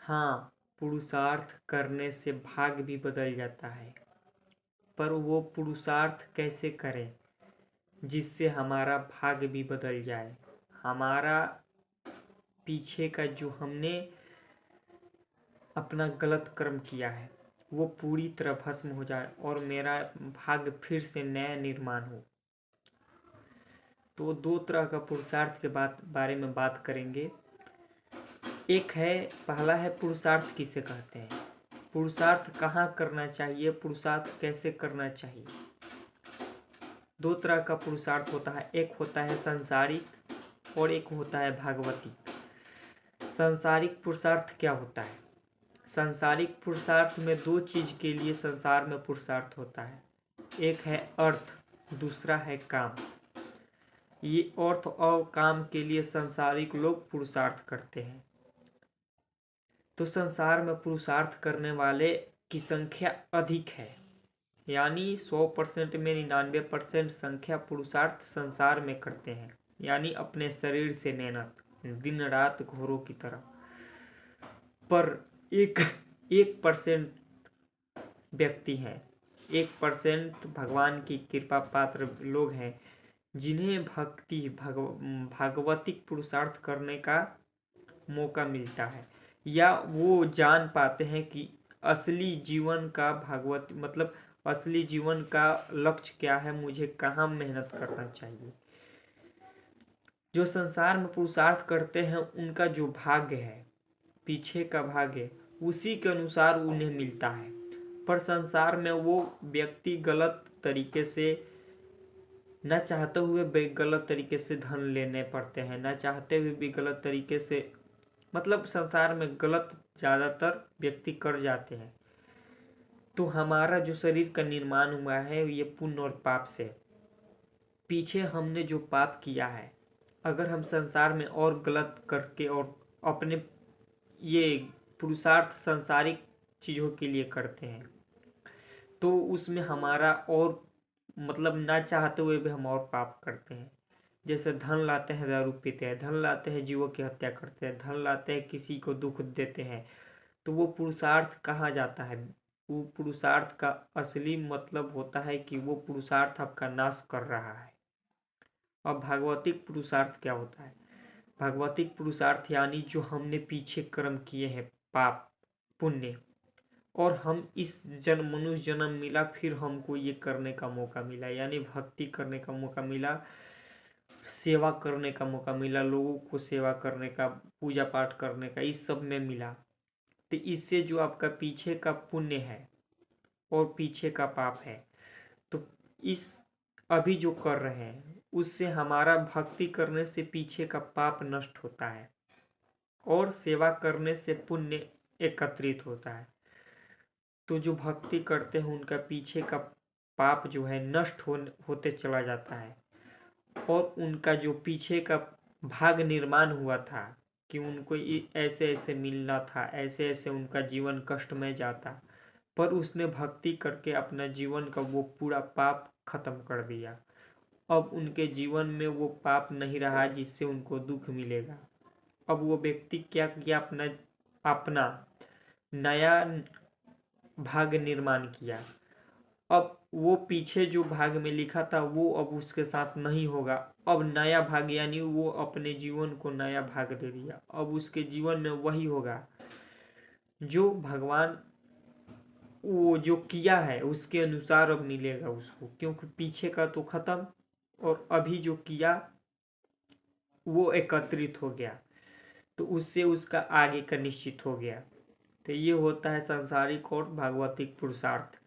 हाँ, पुरुषार्थ करने से भाग्य भी बदल जाता है, पर वो पुरुषार्थ कैसे करें जिससे हमारा भाग्य भी बदल जाए। हमारा पीछे का जो हमने अपना गलत कर्म किया है वो पूरी तरह भस्म हो जाए और मेरा भाग्य फिर से नया निर्माण हो। तो दो तरह का पुरुषार्थ के बारे में बात करेंगे। एक है, पहला है पुरुषार्थ किसे कहते हैं, पुरुषार्थ कहाँ करना चाहिए, पुरुषार्थ कैसे करना चाहिए। दो तरह का पुरुषार्थ होता है, एक होता है सांसारिक और एक होता है भागवतिक। सांसारिक पुरुषार्थ क्या होता है? सांसारिक पुरुषार्थ में दो चीज के लिए संसार में पुरुषार्थ होता है, एक है अर्थ, दूसरा है काम। ये अर्थ और काम के लिए सांसारिक लोग पुरुषार्थ करते हैं। तो संसार में पुरुषार्थ करने वाले की संख्या अधिक है, यानी 100% में 99% संख्या पुरुषार्थ संसार में करते हैं, यानी अपने शरीर से मेहनत दिन रात घोरों की तरह। पर एक 1% व्यक्ति हैं, 1% भगवान की कृपा पात्र लोग हैं जिन्हें भागवतिक पुरुषार्थ करने का मौका मिलता है, या वो जान पाते हैं कि असली जीवन का असली जीवन का लक्ष्य क्या है, मुझे कहाँ मेहनत करना चाहिए। जो संसार में पुरुषार्थ करते हैं उनका जो भाग्य है, पीछे का भाग्य, उसी के अनुसार उन्हें मिलता है। पर संसार में वो व्यक्ति गलत तरीके से, न चाहते हुए भी गलत तरीके से धन लेने पड़ते हैं, न चाहते हुए भी गलत तरीके से, संसार में गलत ज़्यादातर व्यक्ति कर जाते हैं। तो हमारा जो शरीर का निर्माण हुआ है ये पुण्य और पाप से। पीछे हमने जो पाप किया है, अगर हम संसार में और गलत करके और अपने ये पुरुषार्थ सांसारिक चीज़ों के लिए करते हैं तो उसमें हमारा और ना चाहते हुए भी हम और पाप करते हैं। जैसे धन लाते हैं, दारू पीते हैं, धन लाते हैं, जीवों की हत्या करते हैं, धन लाते हैं, किसी को दुख देते हैं, तो वो पुरुषार्थ कहाँ जाता है? वो पुरुषार्थ का असली मतलब होता है कि वो पुरुषार्थ आपका नाश कर रहा है। और भागवतिक पुरुषार्थ क्या होता है? भागवतिक पुरुषार्थ यानी जो हमने पीछे कर्म किए हैं, पाप पुण्य, और हम इस जन्म मनुष्य जन्म मिला, फिर हमको ये करने का मौका मिला, यानी भक्ति करने का मौका मिला, सेवा करने का मौका मिला, लोगों को सेवा करने का, पूजा पाठ करने का, इस सब में मिला। तो इससे जो आपका पीछे का पुण्य है और पीछे का पाप है, तो इस अभी जो कर रहे हैं उससे हमारा भक्ति करने से पीछे का पाप नष्ट होता है और सेवा करने से पुण्य एकत्रित होता है। तो जो भक्ति करते हैं उनका पीछे का पाप जो है नष्ट होते चला जाता है, और उनका जो पीछे का भाग निर्माण हुआ था कि उनको ऐसे ऐसे मिलना था, ऐसे ऐसे उनका जीवन कष्टमय जाता, पर उसने भक्ति करके अपना जीवन का वो पूरा पाप खत्म कर दिया। अब उनके जीवन में वो पाप नहीं रहा जिससे उनको दुख मिलेगा। अब वो व्यक्ति क्या किया, अपना अपना नया भाग निर्माण किया। अब वो पीछे जो भाग में लिखा था वो अब उसके साथ नहीं होगा, अब नया भाग, यानी वो अपने जीवन को नया भाग दे दिया। अब उसके जीवन में वही होगा जो भगवान वो जो किया है उसके अनुसार अब मिलेगा उसको, क्योंकि पीछे का तो खत्म और अभी जो किया वो एकत्रित हो गया, तो उससे उसका आगे का निश्चित हो गया। तो ये होता है सांसारिक और भागवतिक पुरुषार्थ।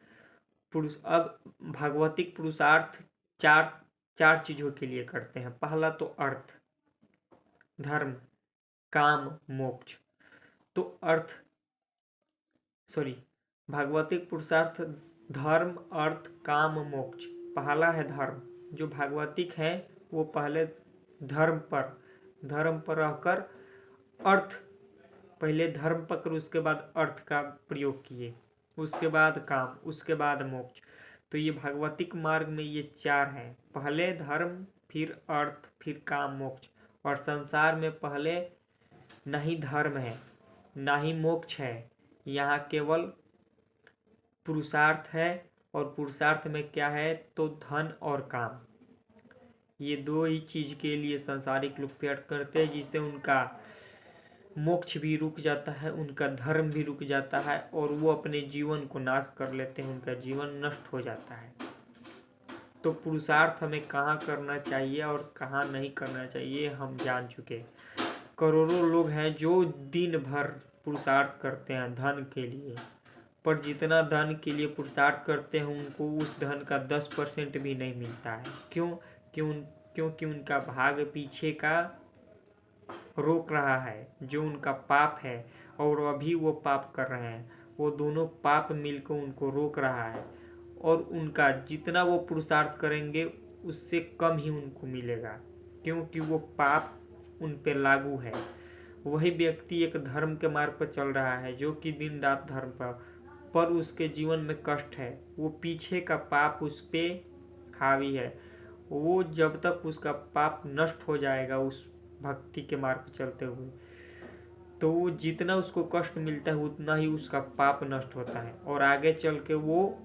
अब भागवतिक पुरुषार्थ चार चार चीजों के लिए करते हैं। पहला तो अर्थ, धर्म, काम, मोक्ष। तो भागवतिक पुरुषार्थ धर्म, अर्थ, काम, मोक्ष। पहला है धर्म। जो भागवतिक है वो पहले धर्म पर रहकर अर्थ, पहले धर्म पकड़ उसके बाद अर्थ का प्रयोग किए, उसके बाद काम, उसके बाद मोक्ष। तो ये भागवतिक मार्ग में ये चार हैं, पहले धर्म, फिर अर्थ, फिर काम, मोक्ष। और संसार में पहले नहीं धर्म है, ना ही मोक्ष है। यहाँ केवल पुरुषार्थ है, और पुरुषार्थ में क्या है तो धन और काम, ये दो ही चीज के लिए संसारिक लोग प्रयत्न करते हैं, जिससे उनका मोक्ष भी रुक जाता है, उनका धर्म भी रुक जाता है, और वो अपने जीवन को नाश कर लेते हैं, उनका जीवन नष्ट हो जाता है। तो पुरुषार्थ हमें कहाँ करना चाहिए और कहाँ नहीं करना चाहिए हम जान चुके। करोड़ों लोग हैं जो दिन भर पुरुषार्थ करते हैं धन के लिए, पर जितना धन के लिए पुरुषार्थ करते हैं उनको उस धन का 10% भी नहीं मिलता है। क्योंकि उनका भाग पीछे का रोक रहा है, जो उनका पाप है, और अभी वो पाप कर रहे हैं, वो दोनों पाप मिलकर उनको रोक रहा है, और उनका जितना वो पुरुषार्थ करेंगे उससे कम ही उनको मिलेगा, क्योंकि वो पाप उन पर लागू है। वही व्यक्ति एक धर्म के मार्ग पर चल रहा है, जो कि दिन रात धर्म पर उसके जीवन में कष्ट है, वो पीछे का पाप उस पर हावी है। वो जब तक उसका पाप नष्ट हो जाएगा उस भक्ति के मार्ग पर चलते हुए, तो वो जितना उसको कष्ट मिलता है उतना ही उसका पाप नष्ट होता है, और आगे चल के वो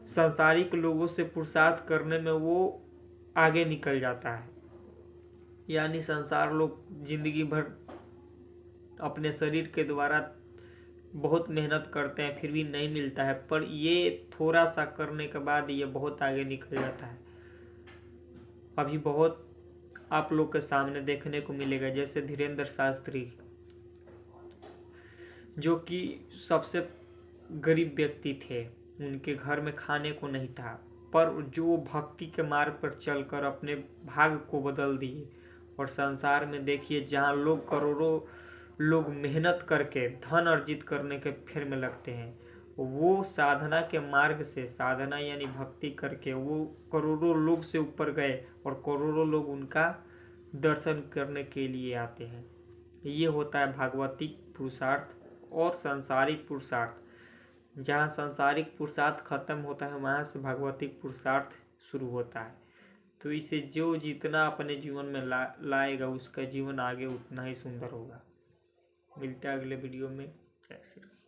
सांसारिक लोगों से पुरुषार्थ करने में वो आगे निकल जाता है। यानी संसार लोग जिंदगी भर अपने शरीर के द्वारा बहुत मेहनत करते हैं, फिर भी नहीं मिलता है, पर ये थोड़ा सा करने के बाद ये बहुत आगे निकल जाता है। अभी बहुत आप लोग के सामने देखने को मिलेगा, जैसे धीरेन्द्र शास्त्री, जो कि सबसे गरीब व्यक्ति थे, उनके घर में खाने को नहीं था, पर जो भक्ति के मार्ग पर चलकर अपने भाग्य को बदल दिए। और संसार में देखिए, जहाँ लोग करोड़ों लोग मेहनत करके धन अर्जित करने के फेर में लगते हैं, वो साधना के मार्ग से, साधना यानी भक्ति करके वो करोड़ों लोग से ऊपर गए, और करोड़ों लोग उनका दर्शन करने के लिए आते हैं। ये होता है भागवतिक पुरुषार्थ और सांसारिक पुरुषार्थ। जहाँ सांसारिक पुरुषार्थ खत्म होता है, वहाँ से भागवतिक पुरुषार्थ शुरू होता है। तो इसे जो जितना अपने जीवन में लाएगा उसका जीवन आगे उतना ही सुंदर होगा। मिलते हैं अगले वीडियो में। जय श्री राम।